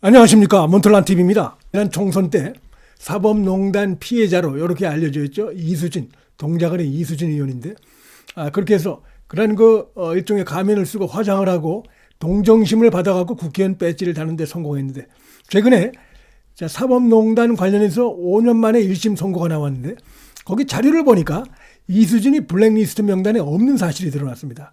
안녕하십니까, 몬틀란TV입니다. 지난 총선 때 사법농단 피해자로 이렇게 알려져 있죠. 이수진, 동작을의 이수진 의원인데, 그렇게 해서 그런 일종의 가면을 쓰고 화장을 하고 동정심을 받아갖고 국회의원 배지를 다는데 성공했는데, 최근에 사법농단 관련해서 5년 만에 1심 선고가 나왔는데, 거기 자료를 보니까 이수진이 블랙리스트 명단에 없는 사실이 드러났습니다.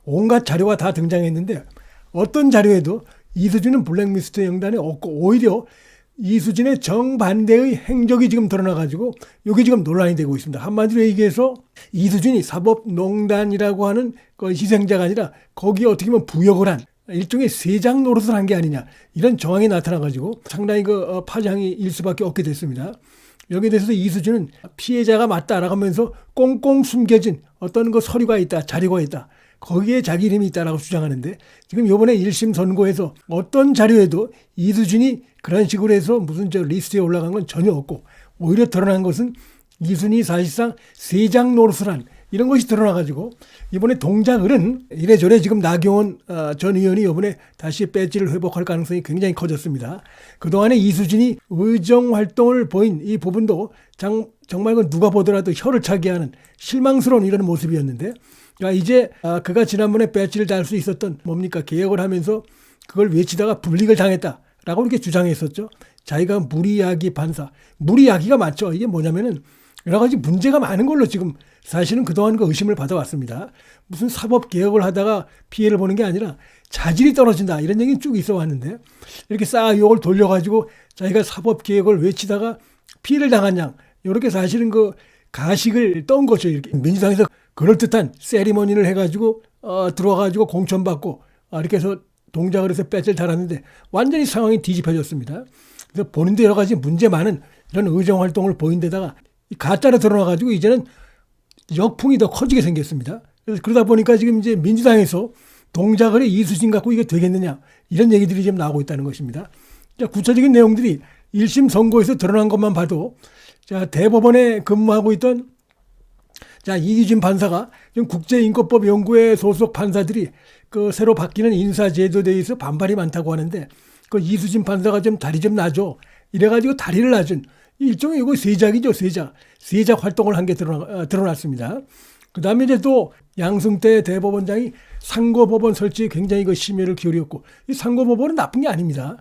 온갖 자료가 다 등장했는데 어떤 자료에도 이수진은 블랙리스트 명단에 없고, 오히려 이수진의 정반대의 행적이 지금 드러나가지고 이게 지금 논란이 되고 있습니다. 한마디로 얘기해서 이수진이 사법농단이라고 하는 그 희생자가 아니라 거기에 어떻게 보면 부역을 한 일종의 세장 노릇을 한 게 아니냐, 이런 정황이 나타나가지고 상당히 파장이 일 수밖에 없게 됐습니다. 여기에 대해서 이수진은 피해자가 맞다라고 하면서 꽁꽁 숨겨진 어떤 서류가 있다, 자료가 있다, 거기에 자기 이름이 있다라고 주장하는데, 지금 이번에 1심 선고에서 어떤 자료에도 이수진이 그런 식으로 해서 무슨 리스트에 올라간 건 전혀 없고, 오히려 드러난 것은 이수진이 사실상 세장 노릇을 한 이런 것이 드러나가지고, 이번에 동작을은 이래저래 지금 나경원 전 의원이 이번에 다시 배지를 회복할 가능성이 굉장히 커졌습니다. 그동안에 이수진이 의정활동을 보인 이 부분도 정말 누가 보더라도 혀를 차게 하는 실망스러운 이런 모습이었는데, 이제 그가 지난번에 배지를 달 수 있었던 개혁을 하면서 그걸 외치다가 불이익을 당했다라고 이렇게 주장했었죠. 자기가 무리야기 판사, 무리야기가 맞죠. 이게 뭐냐면은 여러 가지 문제가 많은 걸로 지금 사실은 그동안 의심을 받아왔습니다. 무슨 사법개혁을 하다가 피해를 보는 게 아니라 자질이 떨어진다, 이런 얘기는 쭉 있어 왔는데, 이렇게 싹 욕을 돌려가지고 자기가 사법개혁을 외치다가 피해를 당한 양, 이렇게 사실은 가식을 떤 거죠. 이렇게 민주당에서 그럴듯한 세리머니를 해가지고 들어와가지고 공천받고 이렇게 해서 동작을 해서 배지를 달았는데 완전히 상황이 뒤집혀졌습니다. 그래서 본인도 여러 가지 문제 많은 이런 의정활동을 보인 데다가 가짜로 드러나가지고 이제는 역풍이 더 커지게 생겼습니다. 그래서 그러다 보니까 지금 이제 민주당에서 동작을의 이수진 갖고 이게 되겠느냐, 이런 얘기들이 지금 나오고 있다는 것입니다. 구체적인 내용들이 1심 선고에서 드러난 것만 봐도, 대법원에 근무하고 있던 이기준 판사가 지금 국제인권법 연구회 소속 판사들이 새로 바뀌는 인사제도에 대해서 반발이 많다고 하는데, 이수진 판사가 좀 다리 좀 놔줘, 이래가지고 다리를 놔준 일종의 이거 세작이죠. 세작 활동을 한 게 드러났습니다. 그 다음에 이제 또 양승태 대법원장이 상고법원 설치에 굉장히 심혈을 기울였고, 이 상고법원은 나쁜 게 아닙니다.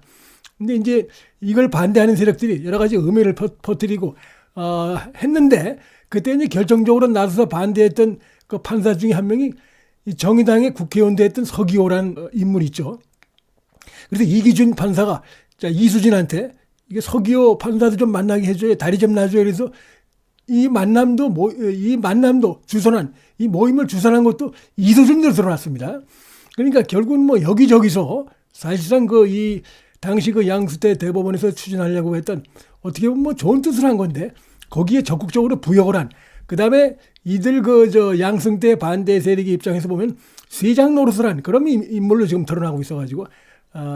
근데 이제 이걸 반대하는 세력들이 여러 가지 음해를 퍼뜨리고 했는데, 그때 이제 결정적으로 나서서 반대했던 그 판사 중에 한 명이 정의당의 국회의원도 했던 서기호라는 인물이 있죠. 그래서 이기준 판사가 이수진한테 이게 서기호 판사도 좀 만나게 해줘요, 다리 좀 놔줘요. 그래서 이 만남도 주선한, 이 모임을 주선한 것도 이수진으로 드러났습니다. 그러니까 결국은 여기저기서 사실상 이 당시 양수태 대법원에서 추진하려고 했던, 어떻게 보면 좋은 뜻을 한 건데 거기에 적극적으로 부역을 한, 그 다음에 이들 양승태 반대 세력의 입장에서 보면 세장 노릇을 한 그런 인물로 지금 드러나고 있어가지고,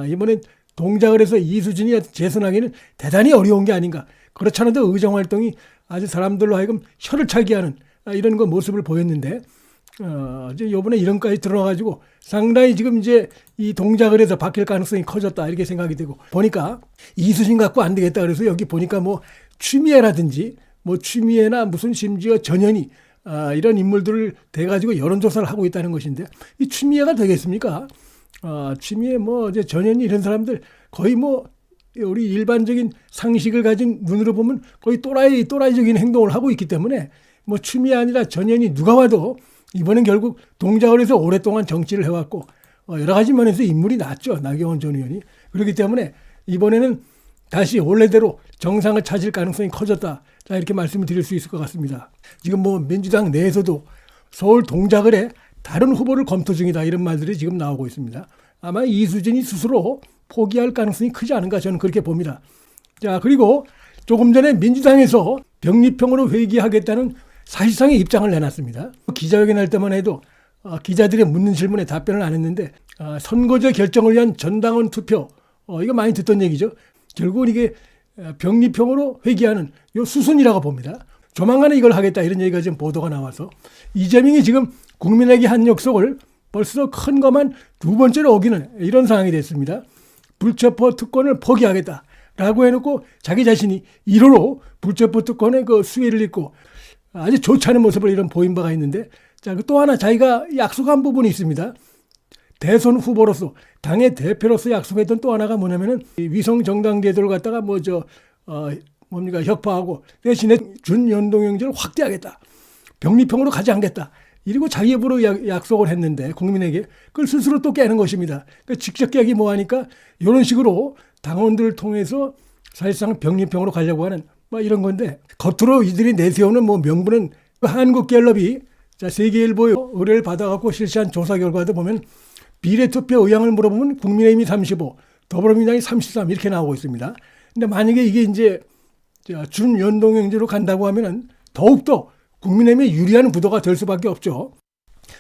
이번엔 동작을 해서 이수진이 재선하기는 대단히 어려운 게 아닌가. 그렇지 않아도 의정활동이 아주 사람들로 하여금 혀를 차게 하는 이런 모습을 보였는데, 이제 이번에 이런까지 드러나가지고 상당히 지금 이제 이 동작을 해서 바뀔 가능성이 커졌다, 이렇게 생각이 되고, 보니까 이수진 갖고 안 되겠다 그래서 여기 보니까 추미애라든지 추미애나 무슨 심지어 전현희 이런 인물들을 대가지고 여론조사를 하고 있다는 것인데, 이 추미애가 되겠습니까? 추미애 이제 전현희 이런 사람들 거의 우리 일반적인 상식을 가진 눈으로 보면 거의 또라이적인 행동을 하고 있기 때문에 추미애 아니라 전현희 누가 와도 이번엔 결국 동작을 해서 오랫동안 정치를 해왔고 여러 가지 면에서 인물이 낫죠, 나경원 전 의원이. 그렇기 때문에 이번에는 다시 원래대로 정상을 찾을 가능성이 커졌다, 이렇게 말씀을 드릴 수 있을 것 같습니다. 지금 민주당 내에서도 서울 동작을에 다른 후보를 검토 중이다, 이런 말들이 지금 나오고 있습니다. 아마 이수진이 스스로 포기할 가능성이 크지 않은가, 저는 그렇게 봅니다. 그리고 조금 전에 민주당에서 병립형으로 회귀하겠다는 사실상의 입장을 내놨습니다. 기자회견 할 때만 해도 기자들이 묻는 질문에 답변을 안 했는데, 선거제 결정을 위한 전당원 투표, 이거 많이 듣던 얘기죠. 결국은 이게 병립형으로 회귀하는 요 수순이라고 봅니다. 조만간에 이걸 하겠다, 이런 얘기가 지금 보도가 나와서 이재명이 지금 국민에게 한 약속을 벌써 큰 것만 두 번째로 어기는 이런 상황이 됐습니다. 불체포 특권을 포기하겠다라고 해놓고 자기 자신이 1호로 불체포 특권의 그 수혜를 잇고 아주 좋지 않은 모습을 이런 보인 바가 있는데, 자, 또 하나 자기가 약속한 부분이 있습니다. 대선 후보로서 당의 대표로서 약속했던 또 하나가 뭐냐면은 위성 정당 제도를 갖다가 혁파하고 대신에 준연동형제를 확대하겠다. 병리평으로 가지 않겠다. 이러고 자기 입으로 약속을 했는데 국민에게 그걸 스스로 또 깨는 것입니다. 그러니까 직접 깨기 뭐하니까 이런 식으로 당원들을 통해서 사실상 병리평으로 가려고 하는 이런 건데, 겉으로 이들이 내세우는 명분은 한국갤럽이 세계일보의 의뢰를 받아갖고 실시한 조사 결과도 보면 비례투표 의향을 물어보면 국민의힘이 35, 더불어민주당이 33 이렇게 나오고 있습니다. 근데 만약에 이게 이제 준연동형제로 간다고 하면은 더욱더 국민의힘에 유리한 구도가 될 수밖에 없죠.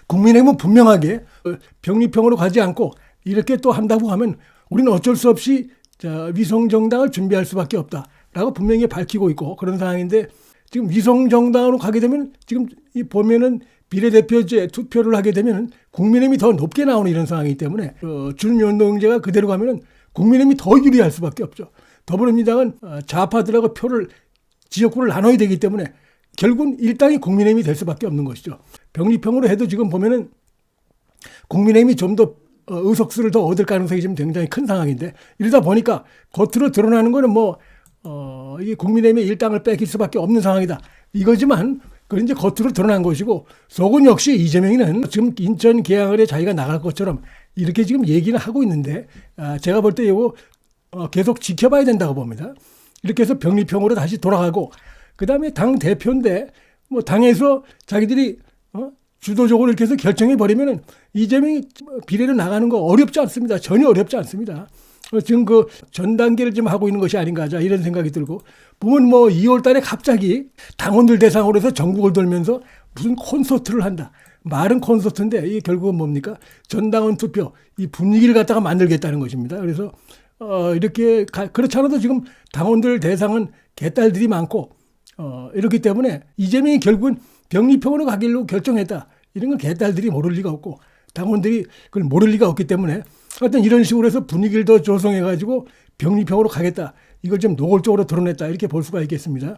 국민의힘은 분명하게 병리평으로 가지 않고 이렇게 또 한다고 하면 우리는 어쩔 수 없이 위성정당을 준비할 수밖에 없다라고 분명히 밝히고 있고 그런 상황인데, 지금 위성정당으로 가게 되면 지금 보면은 비례대표제 투표를 하게 되면 국민의힘이 더 높게 나오는 이런 상황이기 때문에 준연동제가 그대로 가면은 국민의힘이 더 유리할 수밖에 없죠. 더불어민주당은 좌파들하고 표를 지역구를 나눠야 되기 때문에 결국은 일당이 국민의힘이 될 수밖에 없는 것이죠. 병리평으로 해도 지금 보면은 국민의힘이 좀 더 의석수를 더 얻을 가능성이 지금 굉장히 큰 상황인데, 이러다 보니까 겉으로 드러나는 거는 이게 국민의힘의 일당을 뺏길 수밖에 없는 상황이다 이거지만, 그건 이제 겉으로 드러난 것이고 속은 역시 이재명이는 지금 인천 계양을에 자기가 나갈 것처럼 이렇게 지금 얘기를 하고 있는데, 제가 볼 때 이거 계속 지켜봐야 된다고 봅니다. 이렇게 해서 병리평으로 다시 돌아가고, 그 다음에 당 대표인데 당에서 자기들이 주도적으로 이렇게 해서 결정해 버리면은 이재명이 비례로 나가는 거 어렵지 않습니다. 전혀 어렵지 않습니다. 지금 그 전 단계를 좀 하고 있는 것이 아닌가, 이런 생각이 들고, 보면 2월 달에 갑자기 당원들 대상으로 해서 전국을 돌면서 무슨 콘서트를 한다. 말은 콘서트인데 이게 결국은 뭡니까? 전당원 투표 이 분위기를 갖다가 만들겠다는 것입니다. 그래서 이렇게 그렇지 않아도 지금 당원들 대상은 개딸들이 많고 이렇기 때문에 이재명이 결국은 병리평으로 가기로 결정했다. 이런 건 개딸들이 모를 리가 없고 당원들이 그걸 모를 리가 없기 때문에 하여튼 이런 식으로 해서 분위기를 더 조성해가지고 병리평으로 가겠다. 이걸 좀 노골적으로 드러냈다. 이렇게 볼 수가 있겠습니다.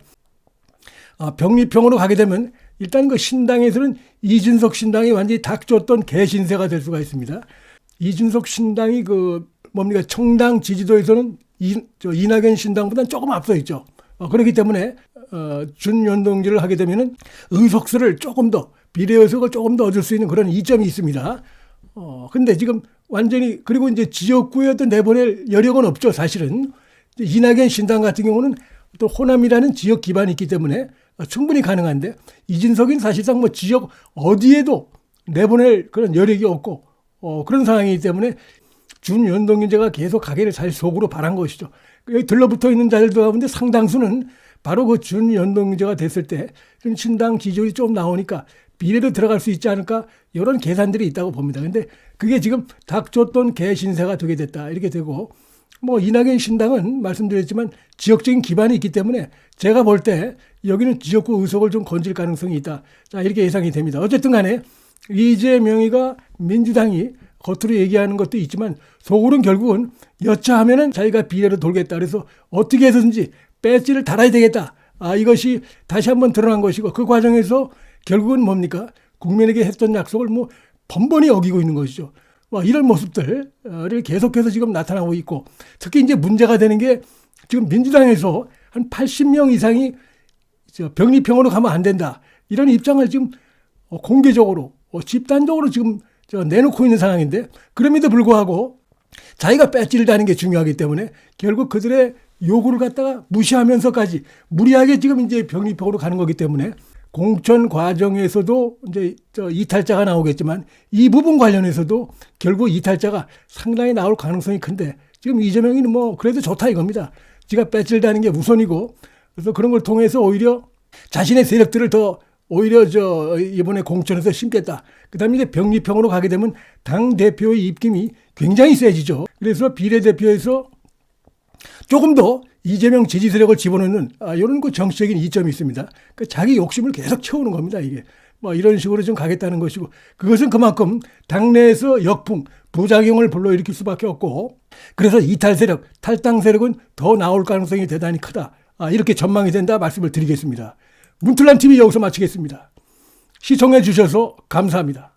병리평으로 가게 되면 일단 그 신당에서는 이준석 신당이 완전히 닥쳤던 개신세가 될 수가 있습니다. 이준석 신당이 청당 지지도에서는 이낙연 신당보다는 조금 앞서 있죠. 그렇기 때문에 준연동제를 하게 되면은 의석수를 조금 더, 비례 의석을 조금 더 얻을 수 있는 그런 이점이 있습니다. 근데 지금 완전히, 그리고 이제 지역구에 어떤 내보낼 여력은 없죠, 사실은. 이낙연 신당 같은 경우는 또 호남이라는 지역 기반이 있기 때문에 충분히 가능한데, 이준석은 사실상 지역 어디에도 내보낼 그런 여력이 없고 그런 상황이기 때문에 준연동제가 계속 가기를 사실 속으로 바란 것이죠. 여기 들러붙어 있는 자들도 가운데 상당수는 바로 그 준연동제가 됐을 때 신당 지지율이 좀 나오니까 비례로 들어갈 수 있지 않을까, 이런 계산들이 있다고 봅니다. 근데 그게 지금 닥쳤던 개신세가 되게 됐다. 이렇게 되고, 이낙연 신당은 말씀드렸지만 지역적인 기반이 있기 때문에 제가 볼 때 여기는 지역구 의석을 좀 건질 가능성이 있다. 이렇게 예상이 됩니다. 어쨌든 간에 이재명이가 민주당이 겉으로 얘기하는 것도 있지만 속으로는 결국은 여차하면은 자기가 비례로 돌겠다. 그래서 어떻게 해서든지 배지를 달아야 되겠다. 이것이 다시 한번 드러난 것이고, 그 과정에서 결국은 뭡니까? 국민에게 했던 약속을 번번이 어기고 있는 것이죠. 이런 모습들을 계속해서 지금 나타나고 있고, 특히 이제 문제가 되는 게 지금 민주당에서 한 80명 이상이 병리평으로 가면 안 된다. 이런 입장을 지금 공개적으로 집단적으로 지금 내놓고 있는 상황인데, 그럼에도 불구하고 자기가 배지를 다는 게 중요하기 때문에 결국 그들의 요구를 갖다가 무시하면서까지 무리하게 지금 이제 병리평으로 가는 거기 때문에 공천 과정에서도 이제 이탈자가 나오겠지만 이 부분 관련해서도 결국 이탈자가 상당히 나올 가능성이 큰데, 지금 이재명이는 그래도 좋다 이겁니다. 지가 배지를 다는 게 우선이고, 그래서 그런 걸 통해서 오히려 자신의 세력들을 더 오히려 이번에 공천에서 심겠다. 그다음에 이제 병리평으로 가게 되면 당 대표의 입김이 굉장히 세지죠. 그래서 비례대표에서 조금 더 이재명 지지 세력을 집어넣는 이런 그 정치적인 이점이 있습니다. 그러니까 자기 욕심을 계속 채우는 겁니다. 이게 이런 식으로 좀 가겠다는 것이고, 그것은 그만큼 당내에서 역풍, 부작용을 불러일으킬 수밖에 없고, 그래서 이탈 세력, 탈당 세력은 더 나올 가능성이 대단히 크다. 이렇게 전망이 된다 말씀을 드리겠습니다. 문틀란 TV 여기서 마치겠습니다. 시청해 주셔서 감사합니다.